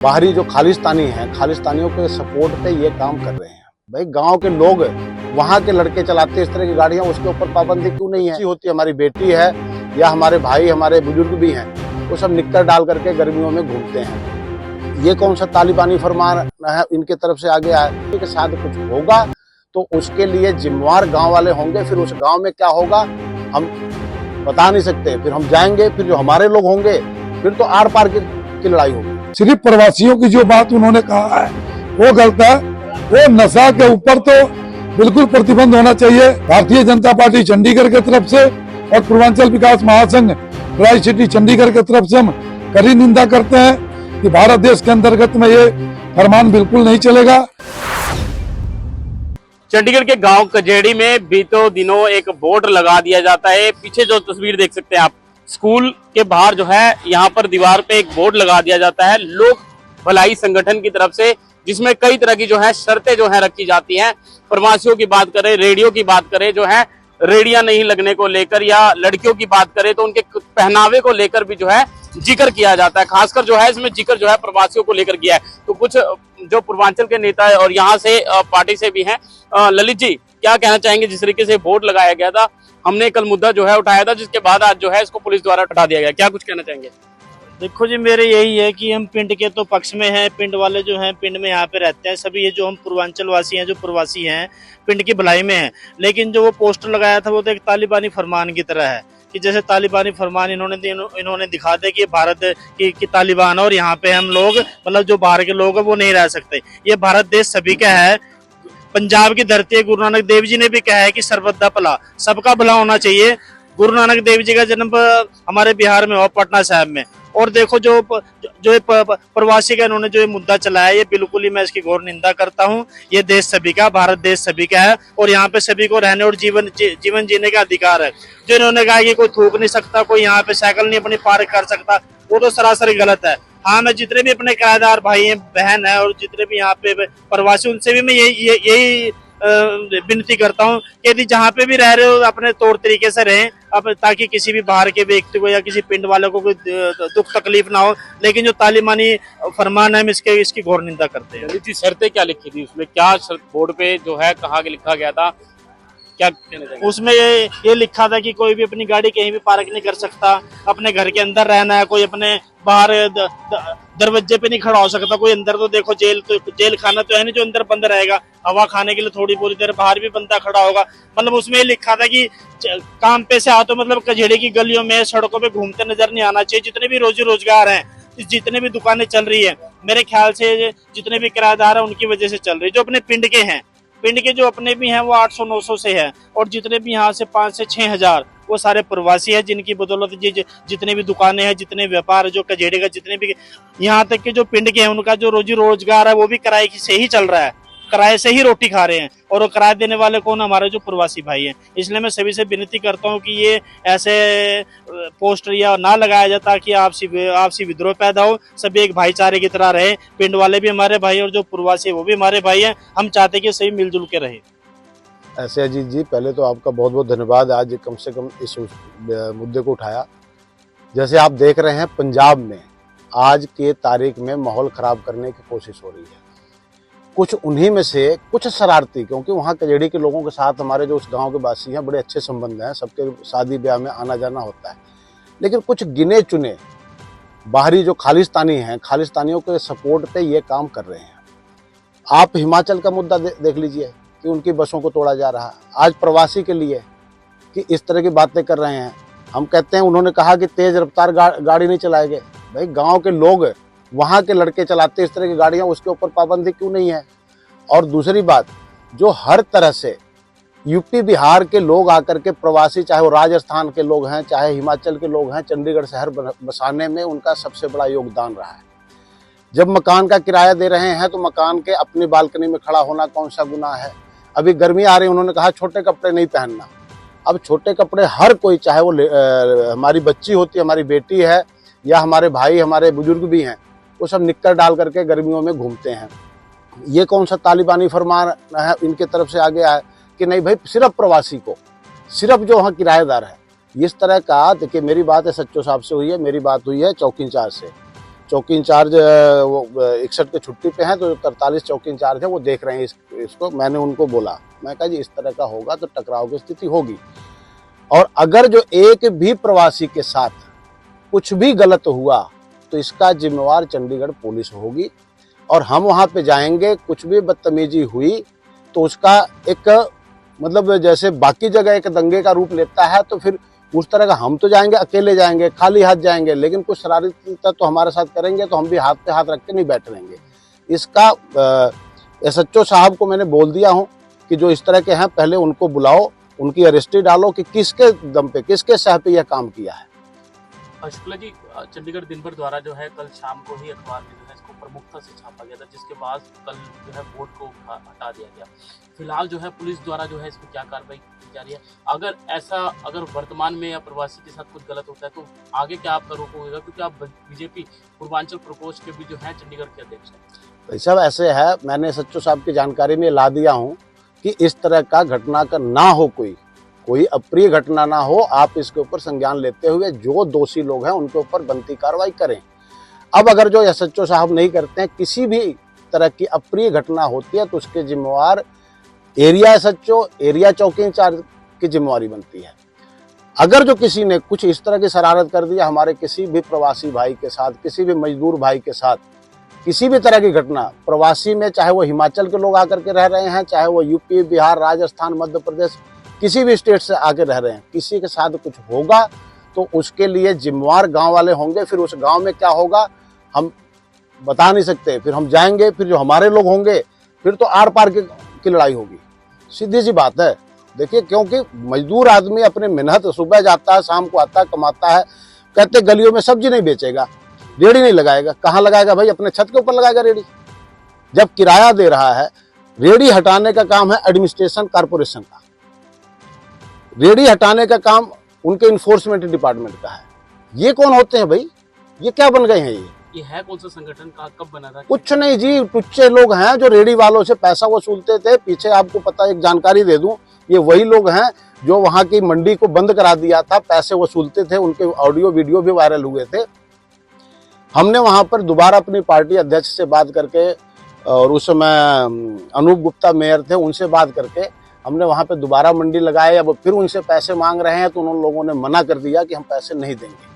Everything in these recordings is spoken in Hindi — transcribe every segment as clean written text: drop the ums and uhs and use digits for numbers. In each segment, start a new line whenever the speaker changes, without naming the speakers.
बाहरी जो खालिस्तानी हैं, खालिस्तानियों के सपोर्ट पे ये काम कर रहे हैं। भाई गांव के लोग वहां के लड़के चलाते हैं इस तरह की गाड़ियां, उसके ऊपर पाबंदी क्यों नहीं है? होती हमारी बेटी है या हमारे भाई हमारे बुजुर्ग भी हैं, वो सब निक्कर डाल करके गर्मियों में घूमते हैं। ये कौन सा तालिबानी फरमान है इनके तरफ से आ गया है? के साथ कुछ होगा तो उसके लिए जिम्मेवार गाँव वाले होंगे। फिर उस गाँव में क्या होगा हम बता नहीं सकते। फिर हम जाएंगे, फिर जो हमारे लोग होंगे फिर तो आर पार की लड़ाई होगी।
सिर्फ प्रवासियों की जो बात उन्होंने कहा है वो गलत है। वो नशा के ऊपर तो बिल्कुल प्रतिबंध होना चाहिए। भारतीय जनता पार्टी चंडीगढ़ की तरफ से और पूर्वांचल विकास महासंघ ट्राई सिटी चंडीगढ़ की तरफ से हम कड़ी निंदा करते हैं कि भारत देश के अंतर्गत में ये फरमान बिल्कुल नहीं चलेगा।
चंडीगढ़ के गांव कजेड़ी में बीतों दिनों एक बोर्ड लगा दिया जाता है। पीछे जो तस्वीर देख सकते हैं आप, स्कूल के बाहर जो है यहाँ पर दीवार पे एक बोर्ड लगा दिया जाता है लोक भलाई संगठन की तरफ से, जिसमें कई तरह की जो है शर्तें जो है रखी जाती हैं। प्रवासियों की बात करें, रेडियो की बात करें, जो है रेडिया नहीं लगने को लेकर, या लड़कियों की बात करें तो उनके पहनावे को लेकर भी जो है जिक्र किया जाता है। खासकर जो है इसमें जिक्र जो है प्रवासियों को लेकर किया है। तो कुछ जो पूर्वांचल के नेता है और यहाँ से पार्टी से भी हैं, ललित जी क्या कहना चाहेंगे? जिस तरीके से बोर्ड लगाया गया था, हमने कल मुद्दा जो है उठाया था, जिसके बाद आज जो है इसको पुलिस द्वारा हटा दिया गया, क्या कुछ कहना चाहेंगे?
देखो जी, मेरे यही है कि हम पिंड के तो पक्ष में हैं। पिंड वाले जो हैं पिंड में यहाँ पे रहते हैं सभी, ये जो हम पूर्वांचल वासी हैं, जो प्रवासी हैं, पिंड की भलाई में हैं। लेकिन जो वो पोस्टर लगाया था वो तो एक तालिबानी फरमान की तरह है कि जैसे तालिबानी फरमान इन्होंने दिखा दिया कि भारत की तालिबान है और यहाँ पे हम लोग मतलब जो बाहर के लोग हैं वो नहीं रह सकते। ये भारत देश सभी का है। पंजाब की धरती है। गुरु नानक देव जी ने भी कहा है कि सर्वदा भला, सबका भला होना चाहिए। गुरु नानक देव जी का जन्म हमारे बिहार में हुआ, पटना साहिब में। और देखो जो प्रवासी का इन्होंने जो ये मुद्दा चलाया, ये बिल्कुल ही मैं इसकी घोर निंदा करता हूँ। ये देश सभी का, भारत देश सभी का है और यहाँ पे सभी को रहने और जीवन जीने का अधिकार है। जो इन्होंने कहा कि कोई थूक नहीं सकता, कोई यहाँ पे साइकिल नहीं अपनी पार्क कर सकता, वो तो सरासर गलत है। हाँ, मैं जितने भी अपने किराएदार भाई हैं, बहन है और जितने भी यहाँ पे प्रवासी, उनसे भी मैं यही विनती करता हूँ कि यदि जहाँ पे भी रह रहे हो अपने तौर तरीके से रहें, अब ताकि किसी भी बाहर के व्यक्ति को या किसी पिंड वाले को कोई दुख तकलीफ ना हो। लेकिन जो तालिबानी फरमान है, हम इसकी घोर निंदा करते हैं।
ललित जी, शर्तें क्या लिखी थी उसमें? क्या शर्त बोर्ड पे जो है कहा कि लिखा गया था, क्या कहना चाहेंगे?
उसमें ये लिखा था कि कोई भी अपनी गाड़ी कहीं भी पार्क नहीं कर सकता, अपने घर के अंदर रहना है, कोई अपने बाहर दरवाजे पे नहीं खड़ा हो सकता। कोई अंदर तो देखो जेल खाना तो है नहीं जो अंदर बंद रहेगा, हवा खाने के लिए थोड़ी बहुत देर बाहर भी बंदा खड़ा होगा। मतलब उसमें ये लिखा था कि काम पे से तो मतलब कजेड़े की गलियों में सड़कों पे घूमते नजर नहीं आना चाहिए। जितने भी रोजी रोजगार हैं, जितने भी दुकानें चल रही है, मेरे ख्याल से जितने भी किराएदार है उनकी वजह से चल रही है। जो अपने पिंड के हैं, पिंड के जो अपने भी हैं वो 800-900 से है और जितने भी यहाँ से 5 से 6 हजार वो सारे प्रवासी हैं, जिनकी बदौलत जितने भी दुकानें हैं, जितने व्यापार जो कजेड़े का जितने भी, यहाँ तक कि जो पिंड के हैं उनका जो रोजी रोजगार है वो भी किराए से ही चल रहा है, किराए से ही रोटी खा रहे हैं। और वो किराया देने वाले कौन? हमारे जो प्रवासी भाई हैं। इसलिए मैं सभी से विनती करता हूँ कि ये ऐसे पोस्टर या ना लगाया जाता कि आपसी विद्रोह पैदा हो। सभी एक भाईचारे की तरह रहे। पिंड वाले भी हमारे भाई और जो प्रवासी है वो भी हमारे भाई हैं। हम चाहते हैं कि सभी मिलजुल के रहे।
ऐसे अजीत जी, पहले तो आपका बहुत बहुत धन्यवाद, आज कम से कम इस मुद्दे को उठाया। जैसे आप देख रहे हैं, पंजाब में आज के तारीख में माहौल खराब करने की कोशिश हो रही है। कुछ उन्हीं में से कुछ शरारती, क्योंकि वहाँ कजेड़ी के लोगों के साथ हमारे जो उस गांव के वासी हैं बड़े अच्छे संबंध हैं, सबके शादी ब्याह में आना जाना होता है। लेकिन कुछ गिने चुने बाहरी जो खालिस्तानी हैं, खालिस्तानियों के सपोर्ट पे ये काम कर रहे हैं। आप हिमाचल का मुद्दा देख लीजिए कि उनकी बसों को तोड़ा जा रहा है। आज प्रवासी के लिए कि इस तरह की बातें कर रहे हैं। हम कहते हैं, उन्होंने कहा कि तेज रफ्तार गाड़ी नहीं चलाएंगे। भाई गांव के लोग वहाँ के लड़के चलाते इस तरह की गाड़ियां, उसके ऊपर पाबंदी क्यों नहीं है? और दूसरी बात, जो हर तरह से यूपी बिहार के लोग आकर के प्रवासी, चाहे वो राजस्थान के लोग हैं, चाहे हिमाचल के लोग हैं, चंडीगढ़ शहर बसाने में उनका सबसे बड़ा योगदान रहा है। जब मकान का किराया दे रहे हैं तो मकान के अपनी बालकनी में खड़ा होना कौन सा गुनाह है? अभी गर्मी आ रही, उन्होंने कहा छोटे कपड़े नहीं पहनना। अब छोटे कपड़े हर कोई, चाहे वो हमारी बच्ची होती है, हमारी बेटी है, या हमारे भाई हमारे बुजुर्ग भी हैं, वो सब निक्कर डाल करके गर्मियों में घूमते हैं। ये कौन सा तालिबानी फरमान है इनके तरफ से आ गया है कि नहीं भाई सिर्फ प्रवासी को, सिर्फ जो वहाँ किराएदार है, इस तरह का। देखिए, मेरी बात है सच्चो साहब से हुई है, मेरी बात हुई है चौकी इंचार्ज से। चौकी इंचार्ज वो 61 के छुट्टी पे हैं, तो 43 चौकी इंचार्ज है वो देख रहे हैं इसको। मैंने उनको बोला, मैं कहा जी इस तरह का होगा तो टकराव की स्थिति होगी, और अगर जो एक भी प्रवासी के साथ कुछ भी गलत हुआ तो इसका जिम्मेवार चंडीगढ़ पुलिस होगी, और हम वहां पे जाएंगे। कुछ भी बदतमीजी हुई तो उसका एक मतलब जैसे बाकी जगह एक दंगे का रूप लेता है, तो फिर उस तरह का हम तो जाएंगे, अकेले जाएंगे, खाली हाथ जाएंगे, लेकिन कुछ शरारती तत्व तो हमारे साथ करेंगे तो हम भी हाथ पे हाथ रख के नहीं बैठ रहेंगे। इसका एसएचओ साहब को मैंने बोल दिया हूं कि जो इस तरह के हैं पहले उनको बुलाओ, उनकी अरेस्टी डालो कि किसके दम पे, किसके सह पे यह काम किया है।
शुक्ला जी, चंडीगढ़ दिन भर द्वारा जो है कल शाम को ही अखबार में जो है इसको प्रमुखता से छापा गया था, जिसके बाद कल जो है बोर्ड को हटा दिया गया। फिलहाल जो है पुलिस द्वारा जो है इस पर क्या कार्रवाई की जा रही है? अगर वर्तमान में या प्रवासी के साथ कुछ गलत होता है तो आगे क्या आपका रोक होगा, क्योंकि आप बीजेपी पूर्वांचल प्रकोष्ठ के भी जो है चंडीगढ़ के अध्यक्ष हैं?
भाई साहब ऐसे है, मैंने एसएचओ साहब की जानकारी में ला दिया हूँ कि इस तरह का घटना का ना हो, कोई अप्रिय घटना ना हो। आप इसके ऊपर संज्ञान लेते हुए जो दोषी लोग हैं उनके ऊपर बनती कार्रवाई करें। अब अगर जो एसएचओ साहब नहीं करते हैं, किसी भी तरह की अप्रिय घटना होती है तो उसके जिम्मेवार एरिया एसएचओ, एरिया चौकी इंचार्ज की जिम्मेवारी बनती है। अगर जो किसी ने कुछ इस तरह की शरारत कर दिया हमारे किसी भी प्रवासी भाई के साथ, किसी भी मजदूर भाई के साथ, किसी भी तरह की घटना, प्रवासी में चाहे वो हिमाचल के लोग आकर के रह रहे हैं, चाहे वो यूपी, बिहार, राजस्थान, मध्य प्रदेश, किसी भी स्टेट से आके रह रहे हैं, किसी के साथ कुछ होगा तो उसके लिए जिम्मेवार गांव वाले होंगे। फिर उस गांव में क्या होगा हम बता नहीं सकते। फिर हम जाएंगे, फिर जो हमारे लोग होंगे, फिर तो आर पार की लड़ाई होगी। सीधी सी बात है। देखिए, क्योंकि मजदूर आदमी अपने मेहनत, सुबह जाता है, शाम को आता है, कमाता है। कहते गलियों में सब्जी नहीं बेचेगा, रेड़ी नहीं लगाएगा, कहाँ लगाएगा भाई? अपने छत के ऊपर लगाएगा रेड़ी। जब किराया दे रहा है, रेड़ी हटाने का काम है एडमिनिस्ट्रेशन कॉर्पोरेशन का, रेडी हटाने का काम उनके इन्फोर्समेंट डिपार्टमेंट का है। ये कौन होते हैं भाई? ये क्या बन गए हैं?
ये है कौन सा संगठन, का कब बना था?
कुछ नहीं जी, टुच्चे लोग हैं जो रेडी वालों से पैसा वसूलते थे। पीछे आपको पता, एक जानकारी दे दूं, ये वही लोग हैं जो वहां की मंडी को बंद करा दिया था, पैसे वसूलते थे। उनके ऑडियो वीडियो भी वायरल हुए थे। हमने वहां पर दोबारा अपनी पार्टी अध्यक्ष से बात करके, और उस समय अनूप गुप्ता मेयर थे, उनसे बात करके हमने वहां पे दोबारा मंडी लगाए। अब फिर उनसे पैसे मांग रहे हैं तो उन लोगों ने मना कर दिया कि हम पैसे नहीं देंगे।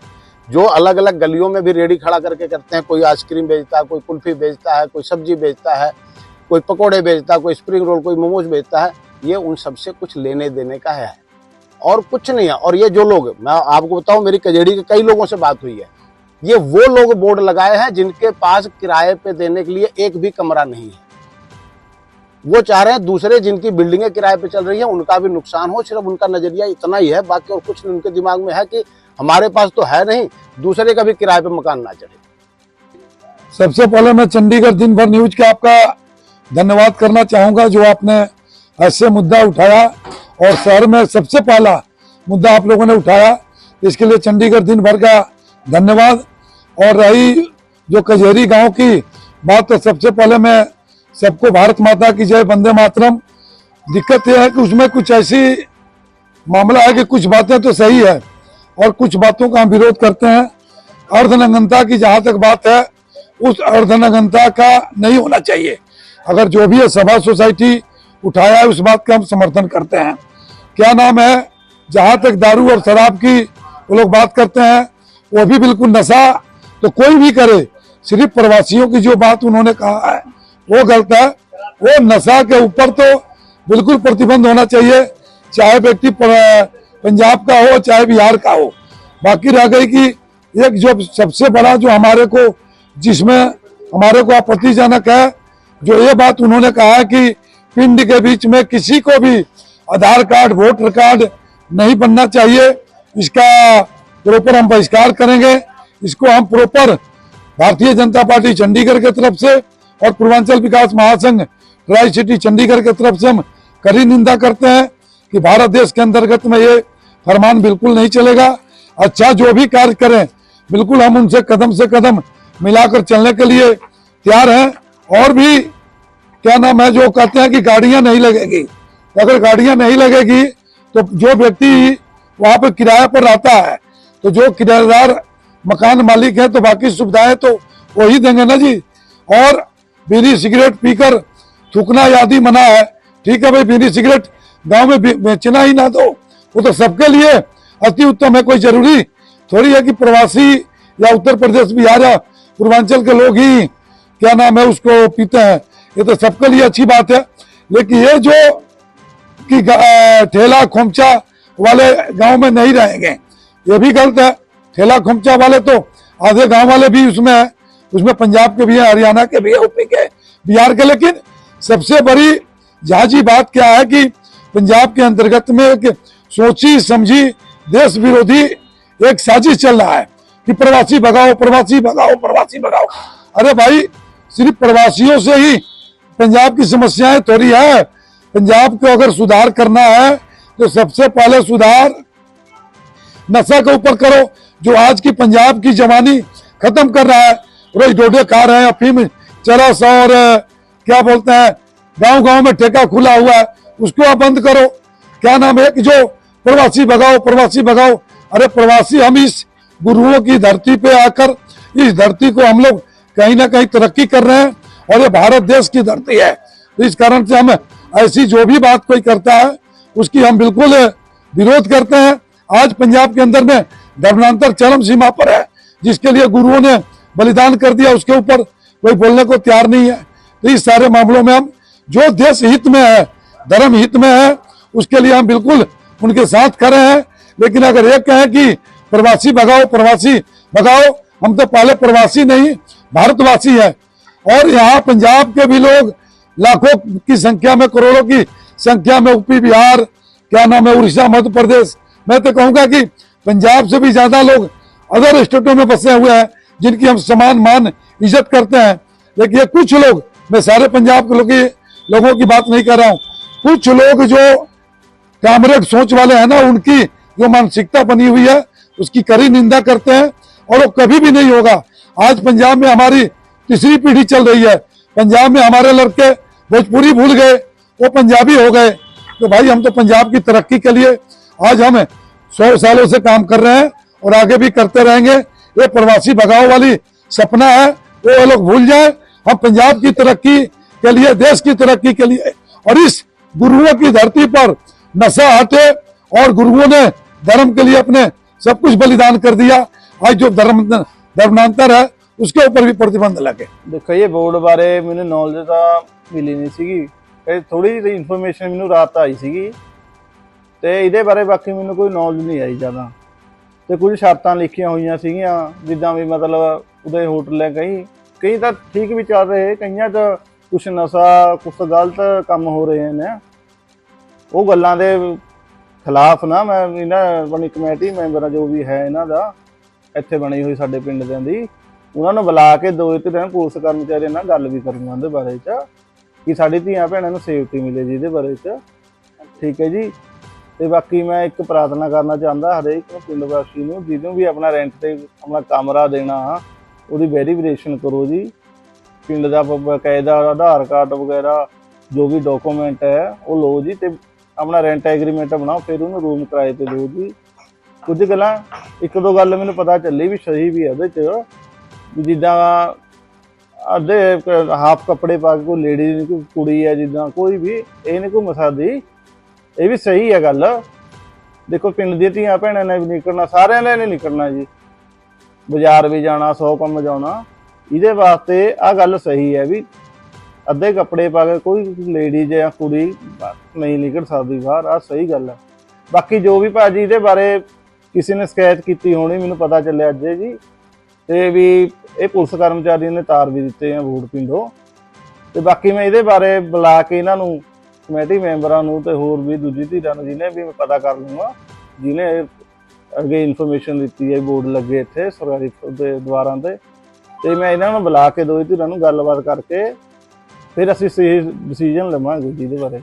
जो अलग अलग गलियों में भी रेडी खड़ा करके करते हैं, कोई आइसक्रीम बेचता है, कोई कुल्फी बेचता है, कोई सब्जी बेचता है, कोई पकोड़े बेचता है, कोई स्प्रिंग रोल, कोई मोमोज बेचता है, ये उन सबसे कुछ लेने देने का है और कुछ नहीं है। और ये जो लोग, मैं आपको बताऊं, मेरी कजेड़ी के कई लोगों से बात हुई है, ये वो लोग बोर्ड लगाए हैं जिनके पास किराए पे देने के लिए एक भी कमरा नहीं है। वो चाह रहे हैं दूसरे जिनकी बिल्डिंगें किराए पे चल रही हैं उनका भी नुकसान हो। सिर्फ उनका नजरिया इतना ही है, बाकी और कुछ नहीं उनके दिमाग में है कि हमारे पास तो है नहीं, दूसरे का भी किराए पे मकान ना चढ़े।
सबसे पहले मैं चंडीगढ़ दिन भर न्यूज का आपका धन्यवाद करना चाहूंगा, जो आपने ऐसे मुद्दा उठाया और शहर में सबसे पहला मुद्दा आप लोगों ने उठाया, इसके लिए चंडीगढ़ दिन भर का धन्यवाद। और रही जो कचहरी गांव की बात, तो सबसे पहले मैं सबको भारत माता की जय, वंदे मातरम। दिक्कत यह है कि उसमें कुछ ऐसी मामला है कि कुछ बातें तो सही है और कुछ बातों का हम विरोध करते हैं। अर्धनग्नता की जहां तक बात है, उस अर्धनग्नता का नहीं होना चाहिए। अगर जो भी है सभा सोसाइटी उठाया है, उस बात का हम समर्थन करते हैं। क्या नाम है, जहां तक दारू और शराब की वो लोग बात करते हैं, वो भी बिल्कुल नशा तो कोई भी करे, सिर्फ प्रवासियों की जो बात उन्होंने कहा है वो गलत है। वो नशा के ऊपर तो बिल्कुल प्रतिबंध होना चाहिए, चाहे व्यक्ति पंजाब का हो चाहे बिहार का हो। बाकी रह गई कि एक जो सबसे बड़ा जो हमारे को, जिसमें हमारे को आपत्तिजनक है, जो ये बात उन्होंने कहा है कि पिंड के बीच में किसी को भी आधार कार्ड, वोटर कार्ड नहीं बनना चाहिए। इसका प्रॉपर हम बहिष्कार करेंगे। इसको हम प्रॉपर भारतीय जनता पार्टी चंडीगढ़ की तरफ से और पूर्वांचल विकास महासंघ ट्राई सिटी चंडीगढ़ की तरफ से हम कड़ी निंदा करते हैं कि भारत देश के अंतर्गत में ये फरमान बिल्कुल नहीं चलेगा। अच्छा, जो भी कार्य करें बिल्कुल हम उनसे कदम से कदम मिलाकर चलने के लिए तैयार हैं। और भी क्या नाम है, जो कहते हैं कि गाड़ियां नहीं लगेगी, अगर गाड़ियां नहीं लगेगी तो जो व्यक्ति वहां पर किराए पर रहता है, तो जो किराएदार मकान मालिक है, तो बाकी सुविधाएं तो वही देंगे ना जी। और बीड़ी सिगरेट पीकर थूकना आदि मना है, ठीक है भाई, बीड़ी सिगरेट गांव में बेचना ही ना दो, वो तो सबके लिए अति उत्तम है। कोई जरूरी थोड़ी है कि प्रवासी या उत्तर प्रदेश बिहार या पूर्वांचल के लोग ही क्या नाम है उसको पीते हैं, ये तो सबके लिए अच्छी बात है। लेकिन ये जो कि ठेला खोमचा वाले गांव में नहीं रहेंगे, ये भी गलत है। ठेला खोमचा वाले तो आधे गांव वाले भी उसमें है, उसमें पंजाब के भी है, हरियाणा के भी है, यूपी के, बिहार के। लेकिन सबसे बड़ी जहाजी बात क्या है कि पंजाब के अंतर्गत में एक सोची समझी देश विरोधी एक साजिश चल रहा है कि प्रवासी भगाओ, प्रवासी भगाओ, प्रवासी भगाओ। अरे भाई, सिर्फ प्रवासियों से ही पंजाब की समस्याएं थोड़ी है। पंजाब को अगर सुधार करना है तो सबसे पहले सुधार नशा के ऊपर करो, जो आज की पंजाब की जवानी खत्म कर रहा है। रोज डोडे खा रहे हैं, अफीम चरस और क्या बोलते हैं, गांव गांव में ठेका खुला हुआ है, उसको आप बंद करो। क्या नाम है कि जो प्रवासी भगाओ, प्रवासी भगाओ। अरे प्रवासी, हम इस गुरुओं की धरती पे आकर इस धरती को हम लोग कहीं ना कहीं तरक्की कर रहे हैं, और ये भारत देश की धरती है। तो इस कारण से हम ऐसी जो भी बात कोई करता है उसकी हम बिल्कुल विरोध करते हैं। आज पंजाब के अंदर में धर्मांतर चरम सीमा पर है, जिसके लिए गुरुओं ने बलिदान कर दिया, उसके ऊपर कोई बोलने को तैयार नहीं है। तो इस सारे मामलों में हम जो देश हित में है, धर्म हित में है, उसके लिए हम बिल्कुल उनके साथ खड़े हैं। लेकिन अगर ये कहें कि प्रवासी भगाओ, प्रवासी भगाओ, हम तो पहले प्रवासी नहीं भारतवासी है। और यहाँ पंजाब के भी लोग लाखों की संख्या में, करोड़ों की संख्या में यूपी, बिहार, क्या नाम है, उड़ीसा, मध्य प्रदेश, मैं तो कहूंगा कि पंजाब से भी ज्यादा लोग अदर स्टेटों में बसे हुए हैं, जिनकी हम समान मान इज्जत करते हैं। लेकिन ये कुछ लोग, मैं सारे पंजाब के लोगों की बात नहीं कर रहा हूँ, कुछ लोग जो कामरेड सोच वाले हैं ना, उनकी जो मानसिकता बनी हुई है उसकी कड़ी निंदा करते हैं, और वो कभी भी नहीं होगा। आज पंजाब में हमारी तीसरी पीढ़ी चल रही है, पंजाब में हमारे लड़के भोजपुरी भूल गए, वो पंजाबी हो गए। तो भाई, हम तो पंजाब की तरक्की के लिए आज हम 100 सालों से काम कर रहे हैं और आगे भी करते रहेंगे। ये प्रवासी भगाओ वाली सपना है, वो लोग भूल जाए। हम पंजाब की तरक्की के लिए, देश की तरक्की के लिए, और इस गुरुओं की धरती पर नशा हटे, और गुरुओं ने धर्म के लिए अपने सब कुछ बलिदान कर दिया। आज जो धर्मांतर है उसके ऊपर भी प्रतिबंध लगे।
देखो, ये बोर्ड बारे मैंने नॉलेज ਤਾਂ ਮਿਲੀ ਨਹੀਂ ਸੀਗੀ, ਇਹ ਥੋੜੀ ਜਿਹੀ ਇਨਫੋਰਮੇਸ਼ਨ ਮੈਨੂੰ ਰਾਤ ਆਈ ਸੀਗੀ, ਤੇ ਇਹਦੇ ਬਾਰੇ ਬਾਕੀ ਮੈਨੂੰ ਕੋਈ ਨੌਲੇਜ ਨਹੀਂ ਆਈ ਜ਼ਿਆਦਾ। ਤੇ ਕੁਝ ਸ਼ਰਤਾਂ ਲਿਖੀਆਂ ਹੋਈਆਂ ਸੀਗੀਆਂ, ਜਿੱਦਾਂ ਵੀ ਮਤਲਬ ਉਹਦੇ ਹੋਟਲ ਹੈ, ਕਈ ਤਾਂ ਠੀਕ ਵੀ ਚੱਲ ਰਹੇ, ਕਈਆਂ 'ਚ ਕੁਛ ਨਸ਼ਾ, ਕੁਛ ਗਲਤ ਕੰਮ ਹੋ ਰਹੇ ਨੇ। ਉਹ ਗੱਲਾਂ ਦੇ ਖਿਲਾਫ ਨਾ ਮੈਂ ਇਹਨਾਂ ਬਣੀ ਕਮੇਟੀ ਮੈਂਬਰਾਂ ਜੋ ਵੀ ਹੈ ਇਹਨਾਂ ਦਾ ਇੱਥੇ ਬਣੀ ਹੋਈ ਸਾਡੇ ਪਿੰਡ ਦਿਆਂ ਦੀ, ਉਹਨਾਂ ਨੂੰ ਬੁਲਾ ਕੇ 2-3 ਦਿਨ ਪੁਲਿਸ ਕਰਮਚਾਰੀਆਂ ਨਾਲ ਗੱਲ ਵੀ ਕਰੂੰਗਾ ਉਹਦੇ ਬਾਰੇ 'ਚ, ਕਿ ਸਾਡੀ ਧੀਆਂ ਭੈਣਾਂ ਨੂੰ ਸੇਫਟੀ ਮਿਲੇ ਜੀ ਇਹਦੇ ਬਾਰੇ 'ਚ। ਠੀਕ ਹੈ ਜੀ। ਤੇ ਬਾਕੀ ਮੈਂ ਇੱਕ ਪ੍ਰਾਰਥਨਾ ਕਰਨਾ ਚਾਹੁੰਦਾ ਹਰੇਕ ਨੂੰ, ਪਿੰਡ ਵਾਸੀ ਨੂੰ, ਜਿਹਨੂੰ ਵੀ ਆਪਣਾ ਰੈਂਟ ਤੇ ਆਪਣਾ ਕਮਰਾ ਦੇਣਾ, ਉਹਦੀ ਵੈਰੀਫਿਕੇਸ਼ਨ ਕਰੋ ਜੀ। ਪਿੰਡ ਦਾ ਬਕਾਇਦਾ ਆਧਾਰ ਕਾਰਡ ਵਗੈਰਾ ਜੋ ਵੀ ਡਾਕੂਮੈਂਟ ਹੈ ਉਹ ਲਓ ਜੀ, ਤੇ ਆਪਣਾ ਰੈਂਟ ਐਗਰੀਮੈਂਟ ਬਣਾਓ, ਫਿਰ ਉਹਨੂੰ ਰੂਮ ਕਿਰਾਏ ਤੇ ਦਿਓ ਜੀ। ਕੁਝ ਗੱਲਾਂ, ਇੱਕ ਦੋ ਗੱਲ ਮੈਨੂੰ ਪਤਾ ਚੱਲੀ ਵੀ ਸਹੀ ਵੀ ਹੈ ਉਹਦੇ 'ਚ, ਜਿੱਦਾਂ ਅੱਧੇ ਹਾਫ ਕੱਪੜੇ ਪਾ ਕੇ ਕੋਈ ਲੇਡੀ, ਕੋਈ ਕੁੜੀ ਹੈ, ਜਿੱਦਾਂ ਕੋਈ ਵੀ ਇਹ ਨਹੀਂ ਘੁੰਮ ਸਕਦੀ, ਇਹ ਵੀ ਸਹੀ ਹੈ ਗੱਲ। ਦੇਖੋ, ਪਿੰਡ ਦੀਆਂ ਧੀਆਂ ਭੈਣਾਂ ਨੇ ਵੀ ਨਿਕਲਣਾ, ਸਾਰਿਆਂ ਨੇ ਨਹੀਂ ਨਿਕਲਣਾ ਜੀ, ਬਾਜ਼ਾਰ ਵੀ ਜਾਣਾ, 100 ਕੰਮ ਜਾਣਾ। ਇਹਦੇ ਵਾਸਤੇ ਆਹ ਗੱਲ ਸਹੀ ਹੈ ਵੀ ਅੱਧੇ ਕੱਪੜੇ ਪਾ ਕੇ ਕੋਈ ਲੇਡੀ ਜਾਂ ਕੁੜੀ ਨਹੀਂ ਨਿਕਲ ਸਕਦੀ ਬਾਹਰ, ਆਹ ਸਹੀ ਗੱਲ ਹੈ। ਬਾਕੀ ਜੋ ਵੀ ਭਾਜੀ ਇਹਦੇ ਬਾਰੇ ਕਿਸੇ ਨੇ ਸ਼ਿਕਾਇਤ ਕੀਤੀ ਹੋਣੀ, ਮੈਨੂੰ ਪਤਾ ਚੱਲਿਆ ਅੱਜ ਜੀ, ਤੇ ਵੀ ਇਹ ਪੁਲਿਸ ਕਰਮਚਾਰੀ ਨੇ ਤਾਰ ਵੀ ਦਿੱਤੇ ਆ ਬੋਰਡ ਪਿੰਡੋਂ। ਤੇ ਬਾਕੀ ਮੈਂ ਇਹਦੇ ਬਾਰੇ ਬੁਲਾ ਕੇ ਇਹਨਾਂ ਨੂੰ, ਕਮੇਟੀ ਮੈਂਬਰਾਂ ਨੂੰ ਤੇ ਹੋਰ ਵੀ ਦੂਜੀ ਧਿਰਾਂ ਨੂੰ, ਜਿਹਨੇ ਵੀ ਮੈਂ ਪਤਾ ਕਰ ਲੂੰਗਾ, ਜਿਹਨੇ ਅੱਗੇ ਇਨਫੋਰਮੇਸ਼ਨ ਦਿੱਤੀ ਹੈ ਬੋਰਡ ਲੱਗੇ ਇੱਥੇ ਸਰਕਾਰੀ ਦੇ ਦੁਆਰਾਂ ਤੇ ਮੈਂ ਇਹਨਾਂ ਨੂੰ ਬੁਲਾ ਕੇ ਦੋਵੇਂ ਧਿਰਾਂ ਨੂੰ ਗੱਲਬਾਤ ਕਰਕੇ ਫਿਰ ਅਸੀਂ ਸਹੀ ਡਿਸੀਜਨ ਲਵਾਂਗੇ ਜਿਹਦੇ ਬਾਰੇ।